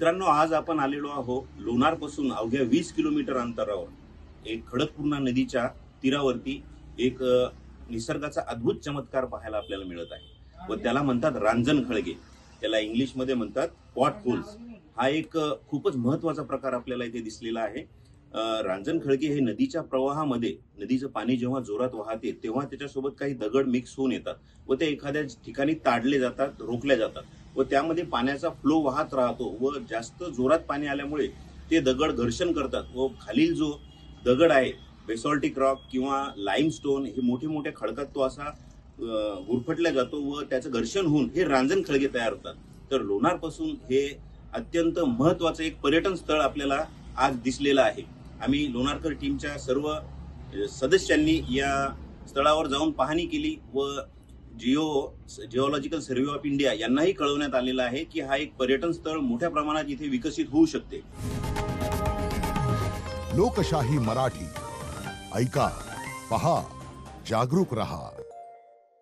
मित्रांनो, आज आपण आलेलो आहोत लोणार पासून अवघ्या 20 किलोमीटर अंतरावर एक खडकपूर्णा नदीच्या तीरावरती एक निसर्गाचा अद्भुत चमत्कार पाहायला आपल्याला मिळत आहे व त्याला म्हणतात रांजण खळगे. त्याला इंग्लिश मध्ये म्हणतात पॉट होल्स. हा एक खूपच महत्वाचा प्रकार आपल्याला इथे दिसलेला आहे. रांजण खळगे हे नदीच्या प्रवाहामध्ये, नदीचं पाणी जेव्हा जोरात वाहते तेव्हा त्याच्यासोबत काही दगड मिक्स होऊन येतात व ते एखाद्या ठिकाणी ताडले जातात, रोखल्या जातात व त्यामध्ये पाण्याचा फ्लो वाहत राहतो व जास्त जोरात पाणी आल्यामुळे ते दगड घर्षण करतात व खालील जो दगड आहे, बेसॉल्टिक रॉक किंवा लाईमस्टोन, हे मोठे मोठे खडकात तो असा गुरफटला जातो व त्याचं घर्षण होऊन हे रांजण खळगे तयार होतात. तर लोणार पासून हे अत्यंत महत्वाचं एक पर्यटन स्थळ आपल्याला आज दिसलेलं आहे. आम्ही लोणारकर टीमच्या सर्व सदस्यांनी या स्थळावर जाऊन पाहणी केली व जिओलॉजिकल सर्व्हे ऑफ इंडिया यांनाही कळवण्यात आलेलं आहे की हा एक पर्यटन स्थळ मोठ्या प्रमाणात इथे विकसित होऊ शकते. लोकशाही मराठी ऐका, पहा, जागरूक रहा.